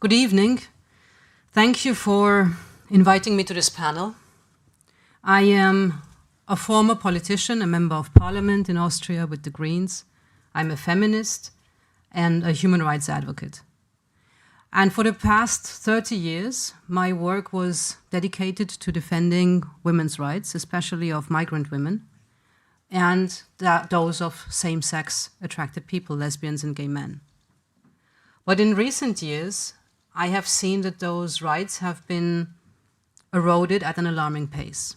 Good evening. Thank you for inviting me to this panel. I am a former politician, a member of parliament in Austria with the Greens. I'm a feminist and a human rights advocate. And for the past 30 years, my work was dedicated to defending women's rights, especially of migrant women, and those of same-sex attracted people, lesbians and gay men. But in recent years, I have seen that those rights have been eroded at an alarming pace.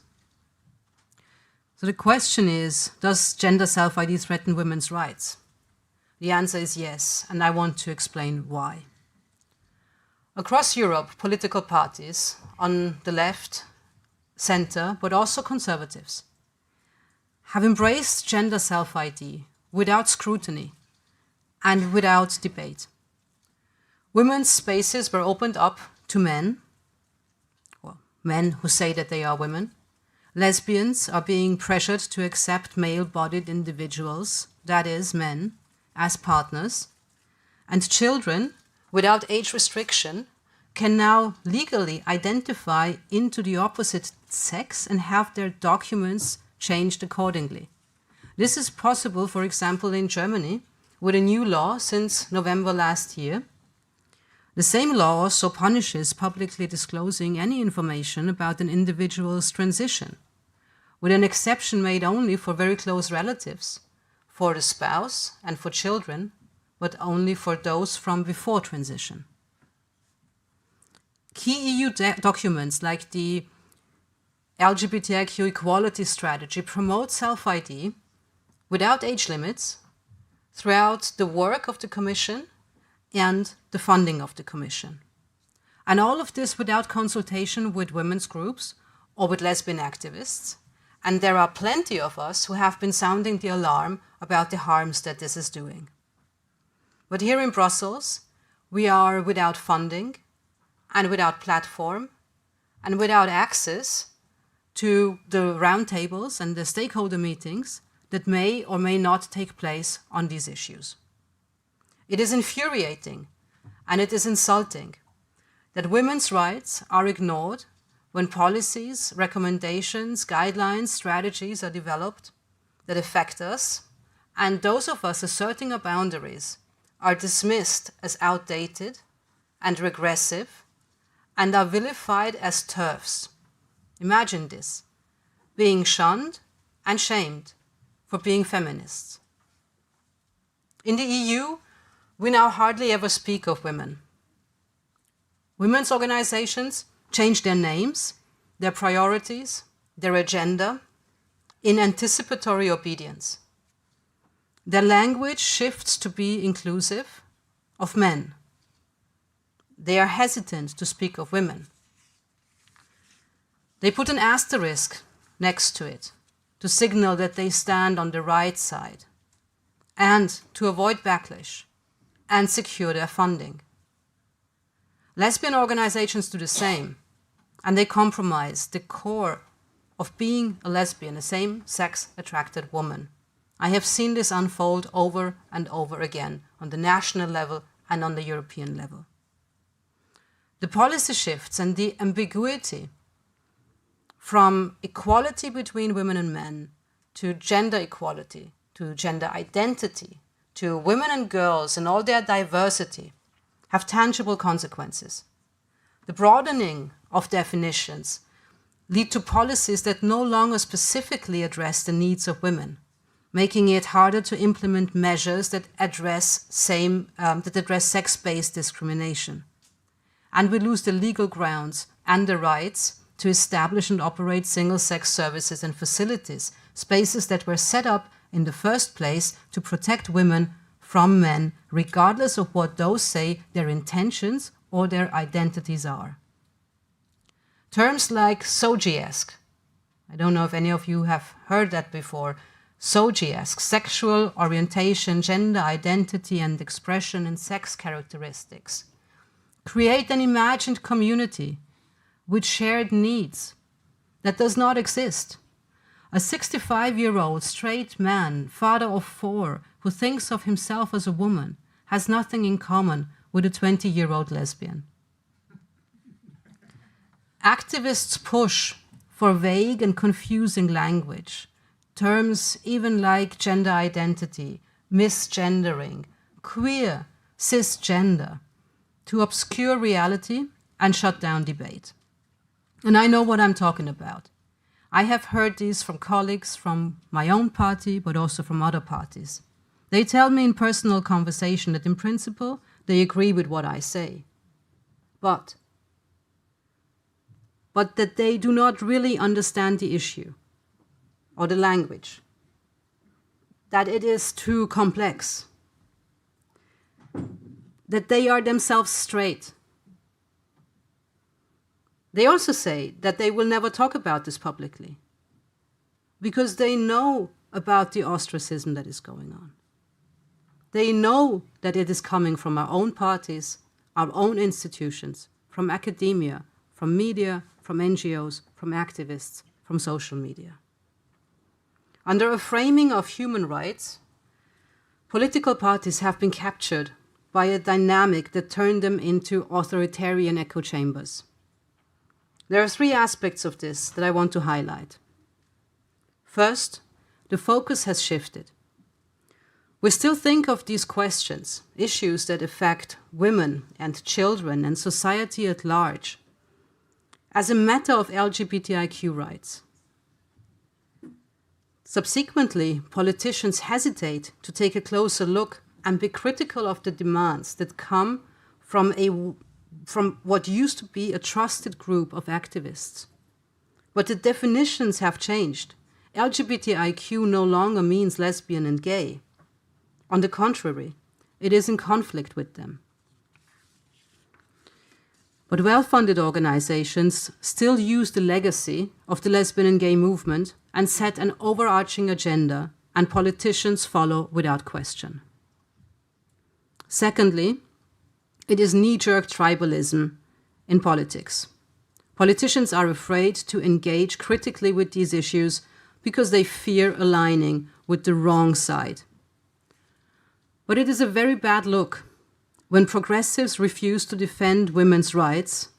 So the question is, does gender self-ID threaten women's rights? The answer is yes, and I want to explain why. Across Europe, political parties on the left, center, but also conservatives, have embraced gender self-ID without scrutiny and without debate. Women's spaces were opened up to men, or men who say that they are women. Lesbians are being pressured to accept male-bodied individuals, that is, men, as partners. And children, without age restriction, can now legally identify into the opposite sex and have their documents changed accordingly. This is possible, for example, in Germany, with a new law since November last year. The same law also punishes publicly disclosing any information about an individual's transition, with an exception made only for very close relatives, for the spouse and for children, but only for those from before transition. Key EU documents like the LGBTIQ equality strategy promote self-ID without age limits throughout the work of the Commission and the funding of the Commission. And all of this without consultation with women's groups or with lesbian activists. And there are plenty of us who have been sounding the alarm about the harms that this is doing. But here in Brussels, we are without funding and without platform and without access to the roundtables and the stakeholder meetings that may or may not take place on these issues. It is infuriating and it is insulting that women's rights are ignored when policies, recommendations, guidelines, strategies are developed that affect us, and those of us asserting our boundaries are dismissed as outdated and regressive and are vilified as TERFs. Imagine this, being shunned and shamed for being feminists. In the EU, we now hardly ever speak of women. Women's organizations change their names, their priorities, their agenda in anticipatory obedience. Their language shifts to be inclusive of men. They are hesitant to speak of women. They put an asterisk next to it to signal that they stand on the right side and to avoid backlash and secure their funding. Lesbian organizations do the same, and they compromise the core of being a lesbian, a same-sex attracted woman. I have seen this unfold over and over again on the national level and on the European level. The policy shifts and the ambiguity from equality between women and men to gender equality, to gender identity, to women and girls and all their diversity have tangible consequences. The broadening of definitions lead to policies that no longer specifically address the needs of women, making it harder to implement measures that address sex-based discrimination. And we lose the legal grounds and the rights to establish and operate single-sex services and facilities, spaces that were set up in the first place to protect women from men, regardless of what those say their intentions or their identities are. Terms like SOGI-esque, I don't know if any of you have heard that before, SOGI-esque, sexual orientation, gender identity and expression and sex characteristics, create an imagined community with shared needs that does not exist. A 65-year-old straight man, father of 4, who thinks of himself as a woman, has nothing in common with a 20-year-old lesbian. Activists push for vague and confusing language, terms even like gender identity, misgendering, queer, cisgender, to obscure reality and shut down debate. And I know what I'm talking about. I have heard these from colleagues from my own party, but also from other parties. They tell me in personal conversation that in principle, they agree with what I say. But that they do not really understand the issue or the language, that it is too complex, that they are themselves straight. They also say that they will never talk about this publicly because they know about the ostracism that is going on. They know that it is coming from our own parties, our own institutions, from academia, from media, from NGOs, from activists, from social media. Under a framing of human rights, political parties have been captured by a dynamic that turned them into authoritarian echo chambers. There are three aspects of this that I want to highlight. First, the focus has shifted. We still think of these questions, issues that affect women and children and society at large, as a matter of LGBTIQ rights. Subsequently, politicians hesitate to take a closer look and be critical of the demands that come from what used to be a trusted group of activists. But the definitions have changed. LGBTIQ no longer means lesbian and gay. On the contrary, it is in conflict with them. But well-funded organizations still use the legacy of the lesbian and gay movement and set an overarching agenda, and politicians follow without question. Secondly, it is knee-jerk tribalism in politics. Politicians are afraid to engage critically with these issues because they fear aligning with the wrong side. But it is a very bad look when progressives refuse to defend women's rights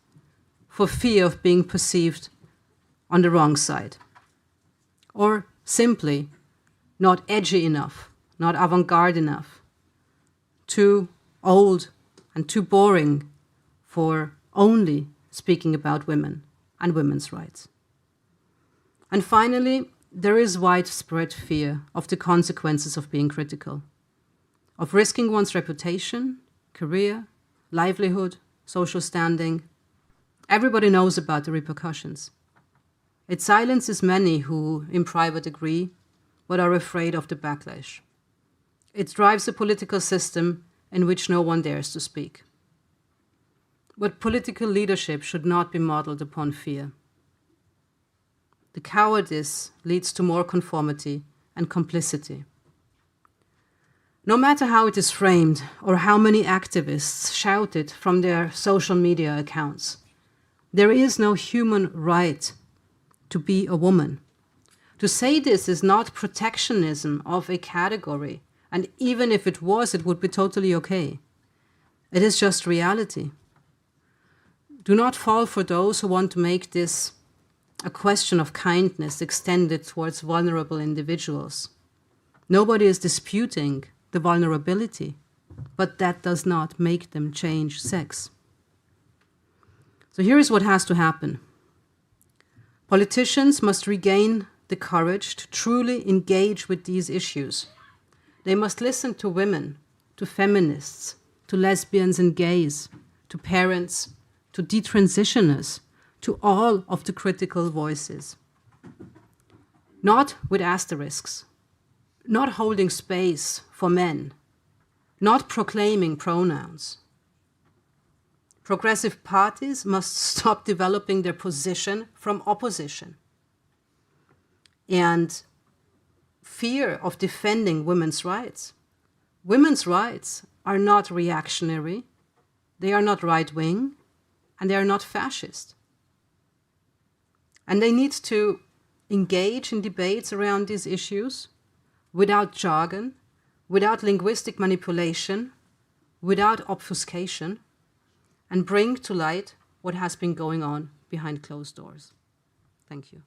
for fear of being perceived on the wrong side, or simply not edgy enough, not avant-garde enough, too old and too boring for only speaking about women and women's rights. And finally, there is widespread fear of the consequences of being critical, of risking one's reputation, career, livelihood, social standing. Everybody knows about the repercussions. It silences many who, in private, agree, but are afraid of the backlash. It drives a political system in which no one dares to speak. But political leadership should not be modeled upon fear. The cowardice leads to more conformity and complicity. No matter how it is framed or how many activists shout it from their social media accounts, there is no human right to be a woman. To say this is not protectionism of a category, and even if it was, it would be totally okay. It is just reality. Do not fall for those who want to make this a question of kindness extended towards vulnerable individuals. Nobody is disputing the vulnerability, but that does not make them change sex. So here is what has to happen. Politicians must regain the courage to truly engage with these issues. They must listen to women, to feminists, to lesbians and gays, to parents, to detransitioners, to all of the critical voices. Not with asterisks, not holding space for men, not proclaiming pronouns. Progressive parties must stop developing their position from opposition. And fear of defending women's rights. Women's rights are not reactionary, they are not right-wing, and they are not fascist. And they need to engage in debates around these issues without jargon, without linguistic manipulation, without obfuscation, and bring to light what has been going on behind closed doors. Thank you.